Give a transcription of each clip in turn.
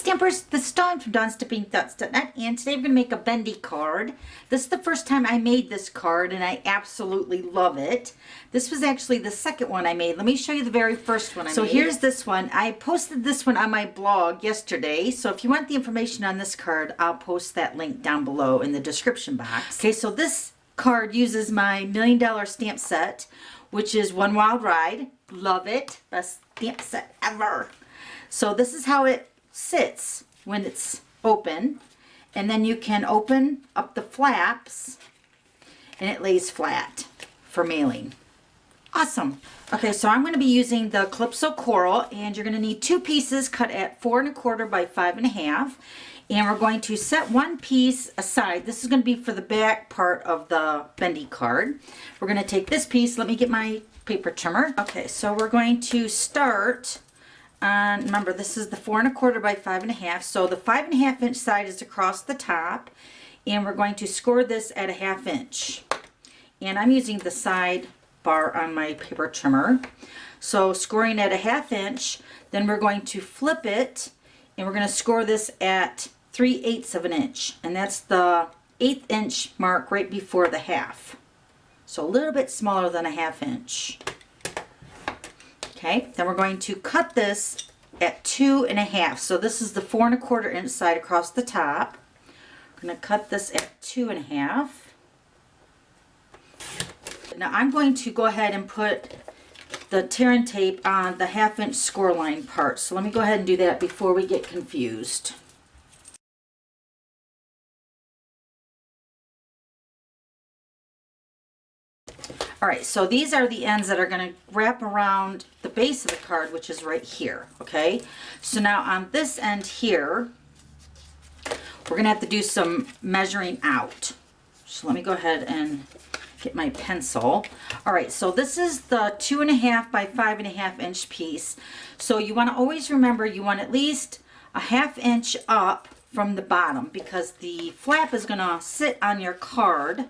Stampers, this is Dawn from DawnStampingThoughts.net, and today we're going to make a bendy card. This is the first time I made this card, and I absolutely love it. This was actually the second one I made. Let me show you the very first one I made. So here's this one. I posted this one on my blog yesterday, so if you want the information on this card, I'll post that link down below in the description box. Okay, so this card uses my $1 Million stamp set, which is One Wild Ride. Love it. Best stamp set ever. So this is how it sits when it's open, and then you can open up the flaps and it lays flat for mailing. Awesome. Okay, so I'm going to be using the Calypso Coral, and you're going to need two pieces cut at 4 1/4 by 5 1/2, and we're going to set one piece aside. This is going to be for the back part of the bendy card. We're going to take this piece. Let me get my paper trimmer. Okay, so we're going to start. Remember, this is the 4 1/4 by 5 1/2, so the 5 1/2 inch side is across the top, and we're going to score this at a 1/2 inch. And I'm using the side bar on my paper trimmer. So scoring at a 1/2 inch, then we're going to flip it, and we're going to score this at 3/8 of an inch, and that's the 1/8 inch mark right before the half. So a little bit smaller than a 1/2 inch. Okay, then we're going to cut this at 2 1/2. So this is the 4 1/4 inch side across the top. We're going to cut this at 2 1/2. Now I'm going to go ahead and put the tear and tape on the 1/2 inch score line part. So let me go ahead and do that before we get confused. Alright, so these are the ends that are going to wrap around the base of the card, which is right here, okay? So now on this end here, we're going to have to do some measuring out. So let me go ahead and get my pencil. Alright, so this is the 2 1/2 by 5 1/2 inch piece. So you want to always remember you want at least a 1/2 inch up from the bottom, because the flap is going to sit on your card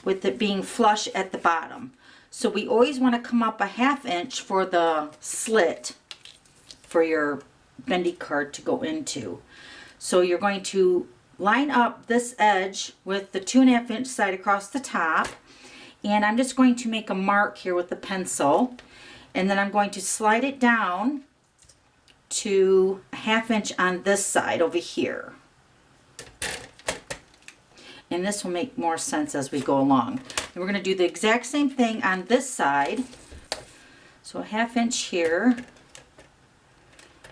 with it being flush at the bottom. So we always want to come up a 1/2 inch for the slit for your bendy card to go into. So you're going to line up this edge with the 2 1/2 inch side across the top, and I'm just going to make a mark here with the pencil, and then I'm going to slide it down to a 1/2 inch on this side over here. And this will make more sense as we go along. And we're going to do the exact same thing on this side. So a 1/2 inch here.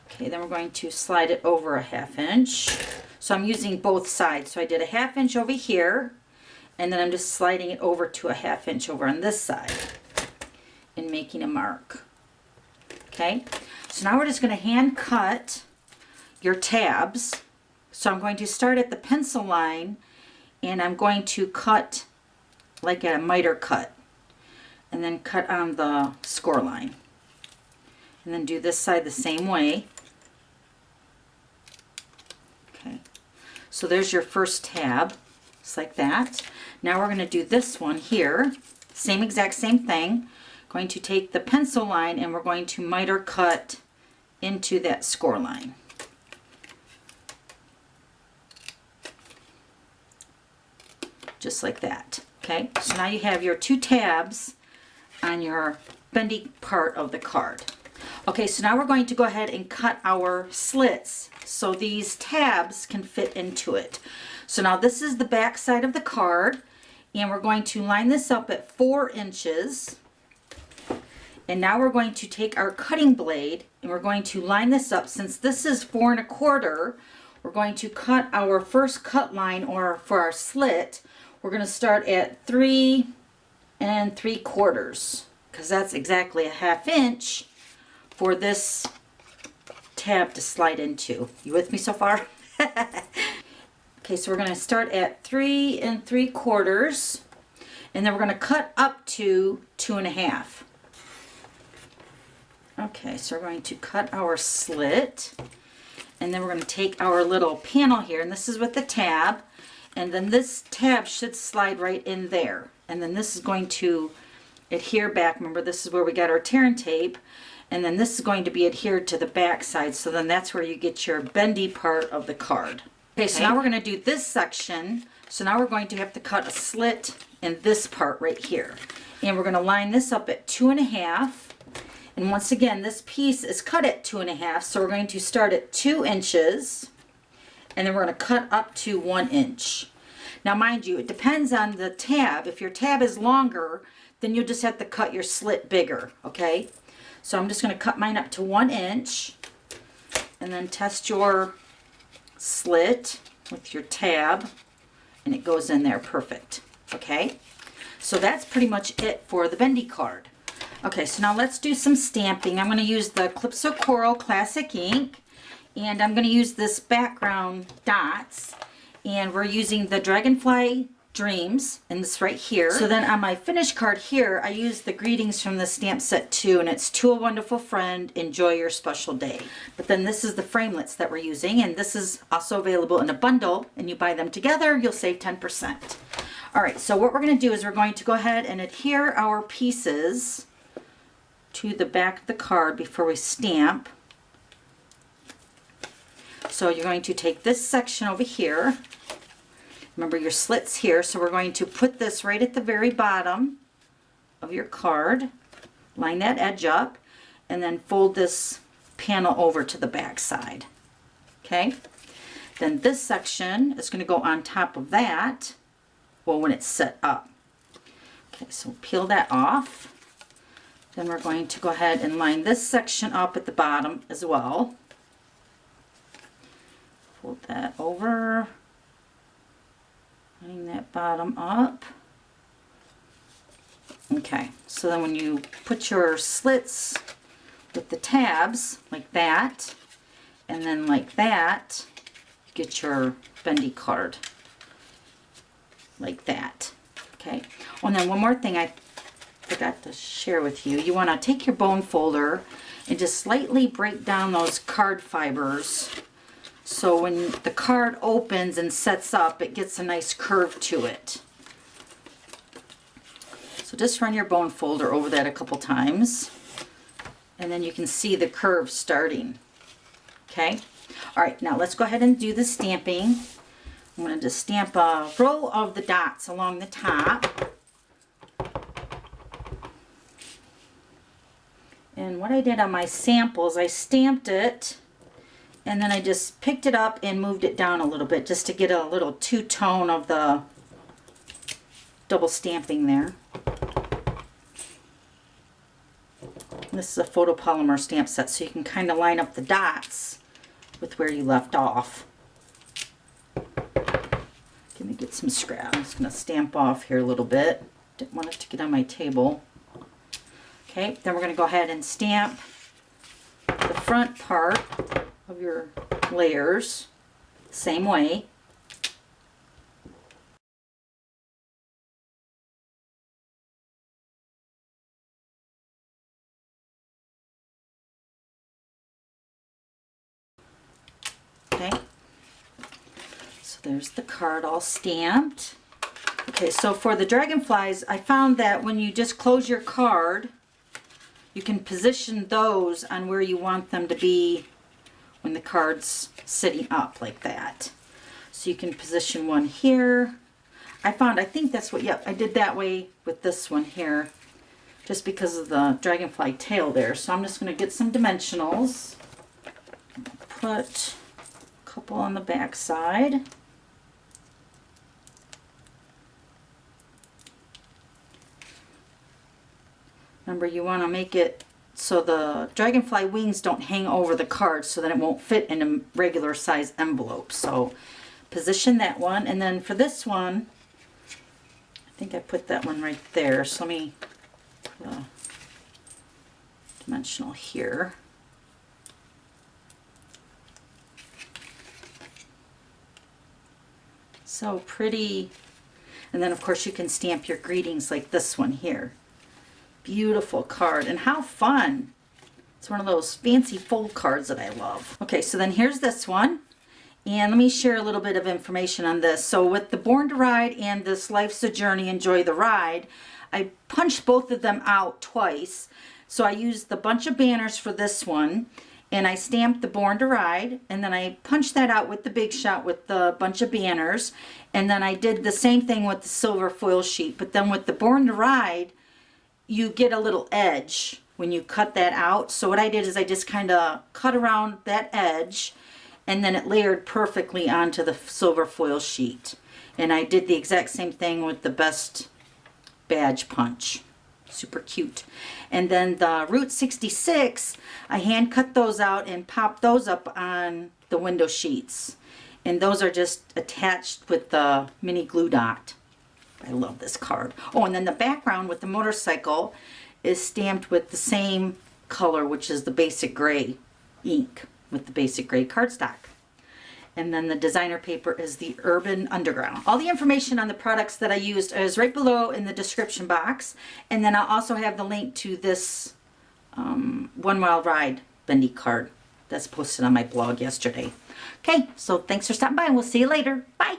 Okay, then we're going to slide it over a 1/2 inch. So I'm using both sides. So I did a 1/2 inch over here, and then I'm just sliding it over to a 1/2 inch over on this side and making a mark. Okay, so now we're just going to hand cut your tabs. So I'm going to start at the pencil line, and I'm going to cut like at a miter cut, and then cut on the score line, and then do this side the same way. Okay, so there's your first tab, just like that. Now we're going to do this one here, same exact same thing. Going to take the pencil line, and we're going to miter cut into that score line. Just like that. Okay, so now you have your two tabs on your bendy part of the card. Okay, so now we're going to go ahead and cut our slits so these tabs can fit into it. So now this is the back side of the card, and we're going to line this up at 4 inches. And now we're going to take our cutting blade, and we're going to line this up. Since this is 4 1/4, we're going to cut our first cut line, or for our slit, we're going to start at 3 3/4, because that's exactly a 1/2 inch for this tab to slide into. You with me so far? Okay, so we're going to start at 3 3/4, and then we're going to cut up to 2 1/2. Okay, so we're going to cut our slit, and then we're going to take our little panel here, and this is with the tab, and then this tab should slide right in there, and then this is going to adhere back. Remember, this is where we got our tear and tape, And then this is going to be adhered to the back side, so then that's where you get your bendy part of the card. Okay, so now we're going to do this section. So now we're going to have to cut a slit in this part right here. And we're going to line this up at 2.5. And once again, this piece is cut at 2.5, so we're going to start at 2 inches. And then we're going to cut up to 1 inch. Now mind you, it depends on the tab. If your tab is longer, then you'll just have to cut your slit bigger, okay? So I'm just going to cut mine up to 1 inch. And then test your slit with your tab. And it goes in there perfect, okay? So that's pretty much it for the bendy card. Okay, so now let's do some stamping. I'm going to use the Calypso Coral Classic ink, and I'm going to use this background dots, and we're using the Dragonfly Dreams, and this right here. So then on my finished card here, I use the greetings from the stamp set 2, and it's to a wonderful friend, enjoy your special day. But then this is the framelits that we're using, and this is also available in a bundle, and you buy them together, you'll save 10%. All right, so what we're going to do is we're going to go ahead and adhere our pieces to the back of the card before we stamp. So you're going to take this section over here. Remember your slits here, so we're going to put this right at the very bottom of your card, line that edge up, and then fold this panel over to the back side. Okay? Then this section is going to go on top of that, well, when it's set up. Okay, so peel that off. Then we're going to go ahead and line this section up at the bottom as well. Fold that over. Lining that bottom up. Okay, so then when you put your slits with the tabs like that, and then like that, you get your bendy card like that. Okay, oh, and then one more thing I forgot to share with you. You want to take your bone folder and just slightly break down those card fibers, so when the card opens and sets up, it gets a nice curve to it. So just run your bone folder over that a couple times, and then you can see the curve starting. Okay? All right, now let's go ahead and do the stamping. I'm going to just stamp a row of the dots along the top. And what I did on my samples, I stamped it, and then I just picked it up and moved it down a little bit just to get a little two-tone of the double stamping there. This is a photopolymer stamp set, so you can kind of line up the dots with where you left off. Let me get some scrap. I'm just going to stamp off here a little bit. Didn't want it to get on my table. Okay, then we're going to go ahead and stamp the front part of your layers same way. Okay, so there's the card all stamped. Okay, so for the dragonflies, I found that when you just close your card, you can position those on where you want them to be when the card's sitting up like that. So you can position one here. I think that's what, yep, I did that way with this one here, just because of the dragonfly tail there. So I'm just going to get some dimensionals, put a couple on the back side. Remember, you want to make it so the dragonfly wings don't hang over the card, so that it won't fit in a regular size envelope. So position that one, and then for this one, I think I put that one right there. So let me put a dimensional here. So pretty. And then of course you can stamp your greetings like this one here. Beautiful card, and how fun. It's one of those fancy fold cards that I love. Okay, so then here's this one, and let me share a little bit of information on this. So with the Born to Ride and this Life's a Journey, Enjoy the Ride, I punched both of them out twice So I used the bunch of banners for this one, and I stamped the Born to Ride, and then I punched that out with the Big Shot with the bunch of banners, and then I did the same thing with the silver foil sheet. But then with the Born to Ride, you get a little edge when you cut that out. So what I did is I just kind of cut around that edge, and then it layered perfectly onto the silver foil sheet. And I did the exact same thing with the Best Badge Punch. Super cute. And then the Route 66, I hand cut those out and popped those up on the window sheets. And those are just attached with the mini glue dot. I love this card. Oh, and then the background with the motorcycle is stamped with the same color, which is the basic gray ink with the basic gray cardstock. And then the designer paper is the Urban Underground. All the information on the products that I used is right below in the description box. And then I'll also have the link to this One Wild Ride Bendy card that's posted on my blog yesterday. Okay, so thanks for stopping by, and we'll see you later. Bye.